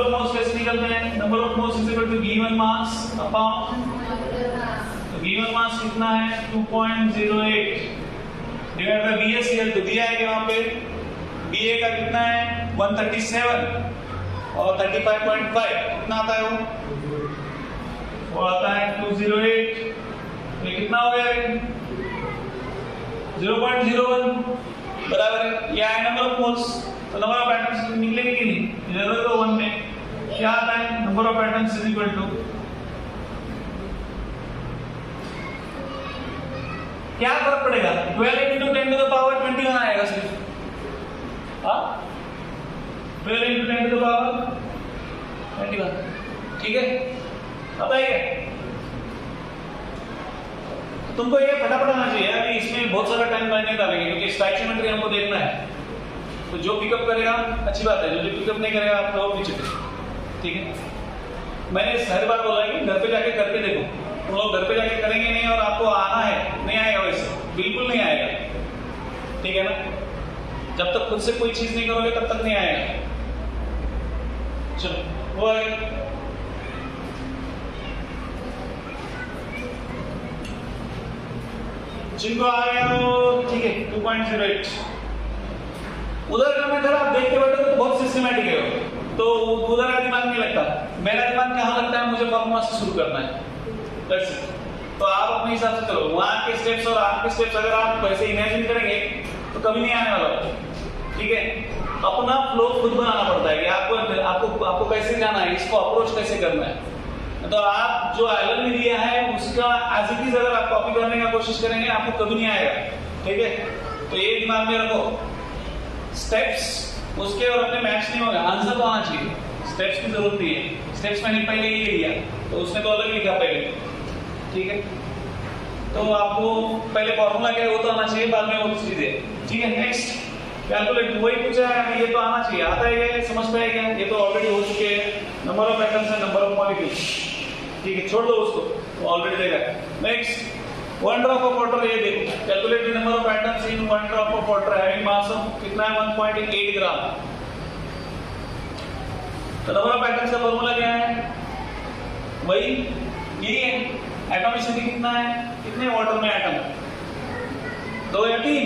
Of moles कैसे निकलते हैं? Number of moles is equal to given mass upon, तो गिवन मास कितना है 2.08 डिवाइड बाय बीएस, ये तो दिया है कि वहां पे बीए का कितना है 137 और 35.5 कितना आता है वो आता है 208, ये कितना हो गया 0.01 बराबर है, यह है नंबर ऑफ मोल्स। तो नंबर ऑफ एटम्स निकलेंगे कि नहीं, जरूरत तो 1 में क्या आता है number of atoms is equal to, क्या फर्क पड़ेगा 12 into 10 to the power 21 आएगा सिर्फ, 12 into 10 to the power 21, ठीक है। बताइए तुमको ये फटाफट आना चाहिए, अभी इसमें बहुत सारा टाइम नहीं डालेंगे क्योंकि स्टैक्योमेट्री हमको देखना है, तो जो पिकअप करेगा अच्छी बात है, जो पिकअप नहीं करेगा आप लोग पीछे, ठीक है। मैंने हर बार बोला है कि घर पे जाके करके देखो, तुम लोग घर पे जाके करेंगे नहीं और आपको आना है, नहीं आएगा, वैसे बिल्कुल नहीं आएगा, ठीक है ना। जब तक खुद से कोई चीज नहीं करोगे तब तक नहीं आएगा। चलो वो आएगा, जिनको आ गया वो ठीक है 2.08। उधर का मेथड आप देख के बैठो तो बहुत सिस्टमैटिक है, तो उधर का दिमाग नहीं लगता, मेरा दिमाग कहाँ लगता है, मुझे फॉर्मूला से शुरू करना है, दैट्स इट। तो आप अपने हिसाब से चलो, वहां के स्टेप्स और आपके स्टेप्स अगर आप वैसे इमेजिन करेंगे तो कभी नहीं आने वाला, ठीक है। अपना फ्लो खुद बनाना पड़ता है कि आपको कैसे जाना है, इसको अप्रोच कैसे करना है। तो आप जो एलन ने दिया है उसका एज इट इज अगर आप कॉपी करने का कोशिश करेंगे आपको कभी नहीं आएगा, ठीक है। तो ये दिमाग में रखो, स्टेप्स उसके और अपने मैच नहीं होगा, आंसर तो आना चाहिए, स्टेप्स की जरूरत नहीं है। स्टेप्स मैंने पहले ये दिया तो उसने तो अलग लिखा पहले, ठीक है। तो आपको पहले फॉर्मूला क्या है वो तो आना चाहिए, बाद में वो चीज है, ठीक है। नेक्स्ट कैलकुलेट, वही पूछा है, ये तो आना चाहिए, आता है क्या, समझ पाए क्या, ये तो ऑलरेडी हो चुके हैं, number of atoms and number of molecules, ठीक है, छोड़ दो उसको, वो ऑलरेडी देगा। नेक्स्ट 1 ड्रॉप ऑफ वाटर, ये देखो calculate the number of atoms in 1 drop of water having mass of कितना है 1.8 ग्राम। तो नंबर ऑफ एटम्स का फॉर्मूला क्या है, वही यही है, एटॉमिसिटी कितना है, कितने वाटर में एटम 2 या 3,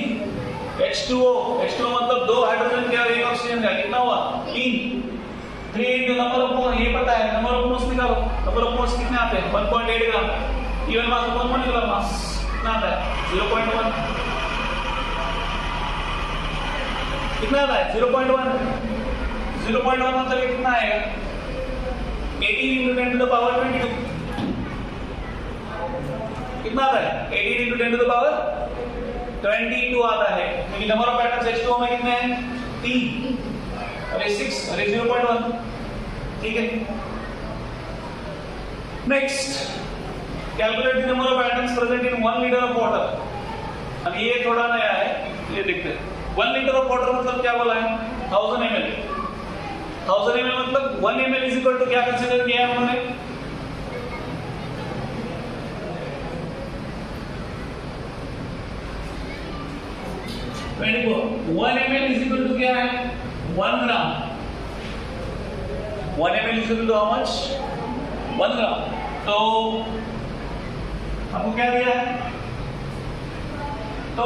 H2O मतलब 2 हाइड्रोजन के और 1 ऑक्सीजन का, कितना हुआ 3 into नंबर ऑफ मोल्स, ये पता है, नंबर ऑफ मोल्स निकालो, नंबर ऑफ मोल्स कितने आते हैं 1.8 gram, even mass upon molecular mass कितना आता है 0.1, कितना आता है 0.1 मतलब ये कितना आएगा 18 into 10 to the power 22, कितना आता है 18 into 10 to the power 22 आता है, क्योंकि नंबर ऑफ एटम्स H2O में कितने हैं 3 और ये 6 और ये 0.1, ठीक है। Next calculate the number of atoms present in 1 litre of water. अब ये थोड़ा नया है, ये देखते हैं। 1 लीटर ऑफ वाटर मतलब क्या बोला है 1000 ml, 1000 ml मतलब 1 ml इज इक्वल टू क्या कंसीडर किया है उन्होंने, देखो 1 ml इज इक्वल टू क्या है 1 gram, 1 ml is equal to how much 1 gram. तो आपको क्या दिया है, तो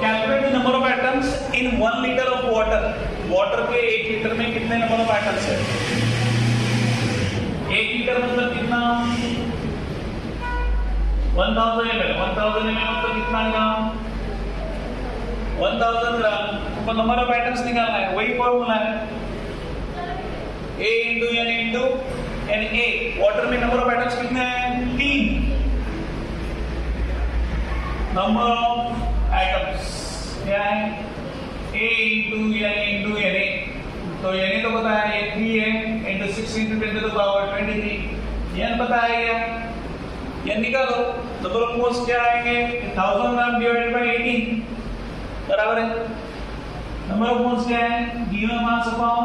calculate the number of atoms in 1 litre of water, water के 1 लीटर में कितने नंबर ऑफ एटम्स है, 1 लीटर मतलब कितना 1000 ml, 1000 ml मतलब कितना ग्राम 1000 ग्राम, तो नंबर ऑफ एटम्स निकालना है, वही फॉर्मूला है A into N A। Water में नंबर ऑफ एटम्स कितने हैं 3, नंबर ऑफ एटम्स क्या है A इंटू Na, तो Na तो पता है ये 3 है into 6 into 10 to the power 23, n पता है क्या, n निकालो, नंबर ऑफ मोल्स क्या आएंगे 1000 ग्राम डिवाइडेड बाय 18 बराबर है, नंबर ऑफ मोल्स क्या है गिवन मास अपॉन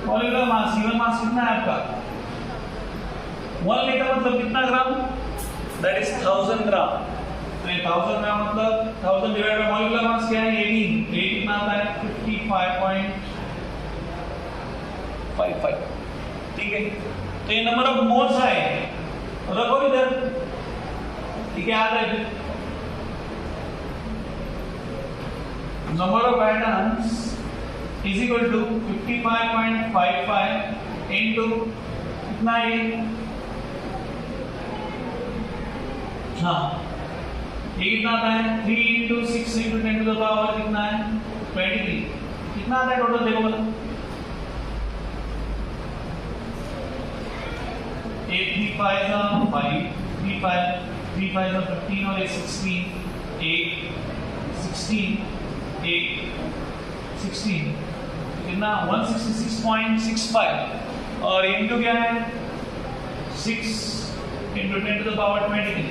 मॉलिक्यूलर मास, गिवन मास कितना है आपका 1 लीटर मतलब कितना ग्राम, दैट इज 1000 ग्राम, तो ये 1000 ग्राम मतलब 1000 डिवाइडेड बाय मॉलिक्यूलर मास क्या है 18, 8 कितना आता है 55.55, ठीक है, तो ये नंबर ऑफ मोल्स आए, रखो इधर, ठीक है, याद है number of atoms is equal to 55.55 into कितना है, हाँ ये कितना आता है 3 into 6 into 10 to the power कितना है 23, कितना आता है टोटल देखो मतलब 8 3 5 5 3 5 3 5 15 और 16 8 16 8 16 कितना 166.65 और इनटू क्या है 6 इंटू 10 टू द पावर 23,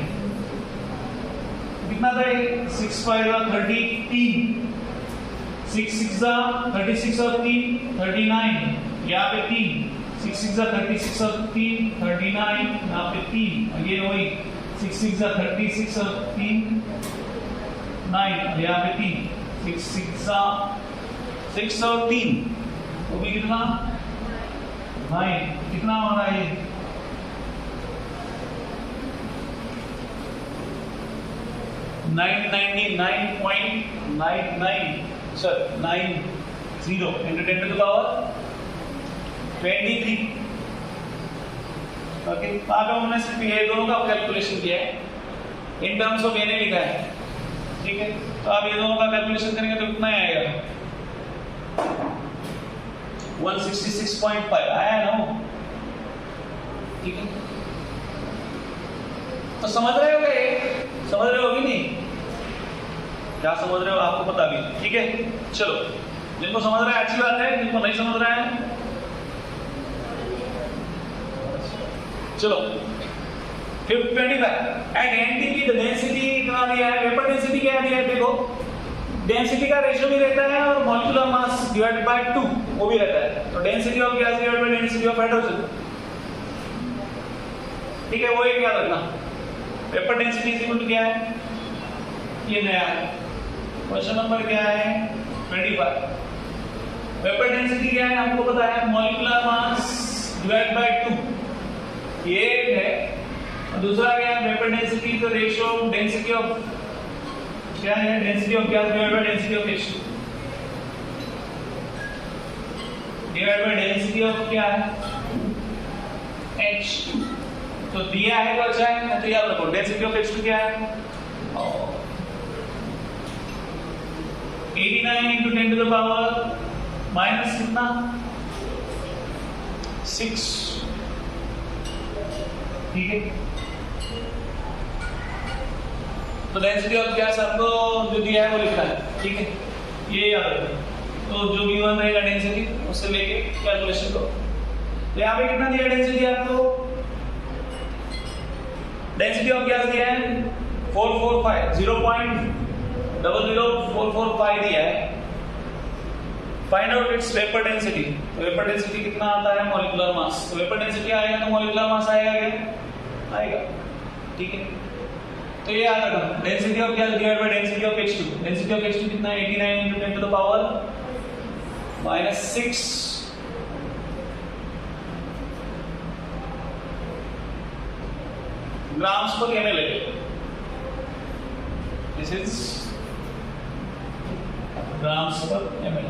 कितना था 6 5 33, 6 6 36 और 3 39, यहाँ पे 3 6 6 36 और 3 39, यहाँ पे 3 ये वही 6 6 36 और 3 9, यहाँ पे 3 6 6 और 3 वो भी कितना 9, कितना हो रहा है ये 999.99 sir 90 into 10 to the power 23, okay, आप लोगों ने सिर्फ ये दोनों का कैलकुलेशन किया है, इन टर्म्स ऑफ एन लिखा है, ठीक है, तो आप ये दोनों का कैलकुलेशन करेंगे तो कितना आएगा 166.5 आया ना, ठीक है, तो समझ रहे हो गए, समझ रहे हो कि नहीं, क्या समझ रहे हो आपको पता भी, ठीक है, चलो जिनको समझ रहा है अच्छी बात है, जिनको नहीं समझ रहा है चलो 25 एट एनटीपी द डेंसिटी कितना दिया है, वेपर डेंसिटी क्या दिया है देखो, डेंसिटी का रेशियो भी रहता है और मॉलिक्यूलर मास डिवाइडेड बाय 2 वो भी रहता है, तो density of gas divided by density of hydrogen, ठीक है, वो एक याद रखना, vapour density is equal to क्या है, ये नया है, क्वेश्चन नंबर क्या है 25, वेपर डेंसिटी क्या है आपको पता है मॉलिक्यूलर मास डिवाइडेड बाय 2, ये एक है, और दूसरा क्या है वेपर डेंसिटी तो रेशियो ऑफ डेंसिटी ऑफ क्या है density of gas divided by density of H2 divided by density of क्या है H, तो दिया है तो अच्छा है, तो याद रखो डेंसिटी ऑफ H2 क्या है 89 into 10 to the power minus कितना 6, ठीक है, तो डेंसिटी ऑफ गैस आपको जो दिया है वो लिखना है, ठीक है, ये याद रखो, तो जो भी वन रहेगा डेंसिटी उससे लेके कैलकुलेशन करो, तो यहाँ पे कितना दिया डेंसिटी आपको, डेंसिटी ऑफ गैस दिया है 445 0.00445 दिया है, find out it's vapour density, तो वेपर डेंसिटी कितना आता है मॉलिक्यूलर मास, तो वेपर डेंसिटी आएगा तो मॉलिक्यूलर मास आएगा क्या आएगा, ठीक है, तो ये याद रखना density of gas divided by density of H2, density of H2 कितना है 89 into 10 to the power -6 grams per ml, this is grams per ml,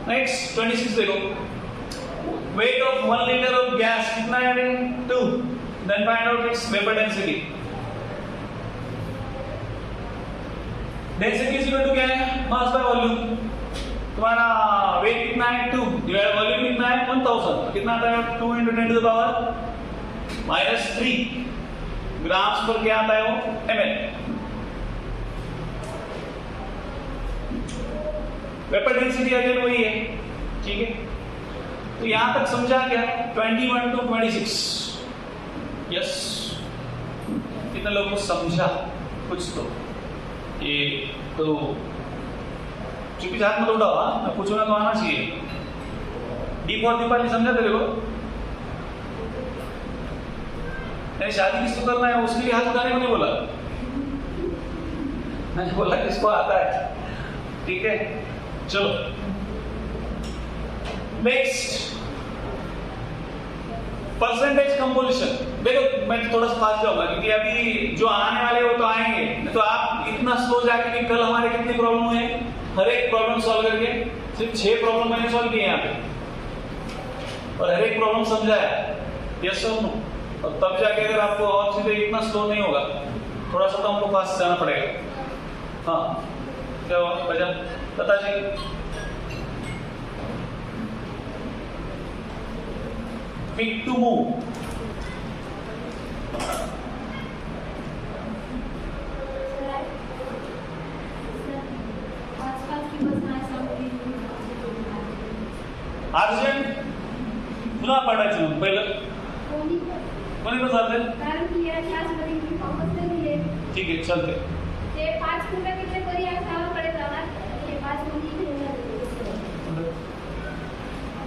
next 26 देखो, weight of 1 liter of gas कितना है 2, then find out its vapor density, density is equal to क्या है mass by volume, तुम्हारा weight कितना है 2 divide volume कितना है 1000, कितना आता है 2 × 10⁻³ ग्राम्स पर क्या आता है वो ml। वेपर डेंसिटी अगेन वही है, ठीक है। तो यहां तक समझा क्या? 21 to 26, यस। कितने लोगों को समझा कुछ? तो ये तो चुपी हाथ मत उठाओ, मैं पूछूंगा तो आना चाहिए। डी फॉर दीपाली समझा तेरे को? मैंने शादी किसको करना है उसके लिए हाथ उठाने को नहीं बोला, मैंने बोला किसको आता है, ठीक है। चलो नेक्स्ट, परसेंटेज कंपोजिशन। देखो मैं थोड़ा सा फास्ट जाऊंगा क्योंकि अभी जो आने वाले वो तो आएंगे, तो आप इतना स्लो जाके भी, कल हमारे कितनी प्रॉब्लम हुए, हर एक प्रॉब्लम सॉल्व करके सिर्फ 6 प्रॉब्लम मैंने सॉल्व किए यहाँ पे, और हर एक प्रॉब्लम समझाया, यस और नो। और तब जाके अगर आपको और सीधे इतना स्लो नहीं होगा, थोड़ा सा तो हमको फास्ट जाना पड़ेगा। हाँ क्या हुआ वजह बता जी? पिक टू मूव, अर्जंट पुन्हा पाठायचं पहिलं कोणी पण चालतंय, कारण की या क्लासमध्ये मी कंपल्सरी आहे. ठीक आहे चालतंय। ते 5 मिनिटं तिथे तरी या सरांकडे जाणार, हे 5 मिनिटं इथे येणार.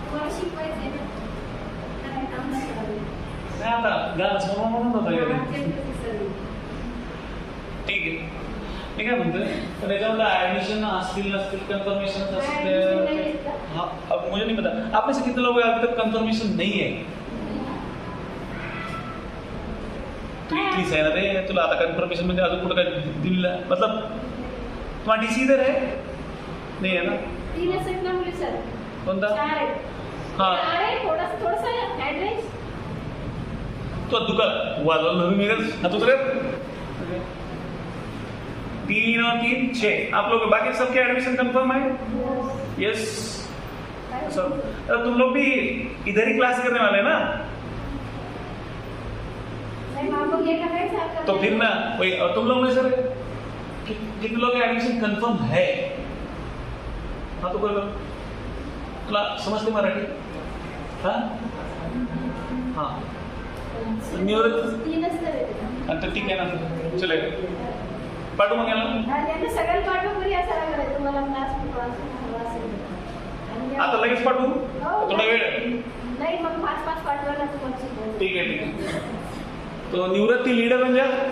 तुम्हाला शिकवायचं आहे ना, काय काम नाही करायचं. नाही आता गाणं समोर म्हणून होतं हा, का? ते सर. ठीक आहे, मी काय म्हणतोय, तर त्याच्यामध्ये ऍडमिशन असतील नसतील, कन्फर्मेशन Admission नाही आहेत का? हाँ, अब मुझे नहीं पता आप में से कितने लोगों को अभी तक कंफर्मेशन नहीं है? तू एकलीच आहे ना रे, तुला आता कन्फर्मेशन म्हणजे अजून कुठं काय दिलेलं, मतलब तुम्हाला डीसी इधर है नहीं है ना? 3 असेल ना मुली सर, कोणता? 4 आहेत. हाँ अरे थोडंसं ऍड्रेस तो दुकान वाजवलं नवीन मिळेल ना तुझं रे? 3 और 3 6 आप लोग, बाकी सबके एडमिशन कंफर्म है? Yes sir. तुम लोग भी इधर ही क्लास करने वाले हैं ना? नहीं, आप लोग ये कर रहे हैं सर. तो फिर ना वही, और तुम लोग में सर कितने लोग एडमिशन कंफर्म है? हाँ तो बोलो, तुला समझते मराठी? हाँ हाँ निवृत्त 3च तर आहेत. आता ठीक आहे ना, चलेगा पाठवू मग याला. आणि यांना सगळ्यांना पाठवून घरी असायला करायचं तुम्हाला क्लास असेल. आणि आता लगेच पाठवू, हो. थोडा वेळ आहे. नाही मग 5 पाठवायला तुम्हाला शिकवायचं. ठीक आहे ठीक आहे. तो निवृत्ती लीडर म्हणजे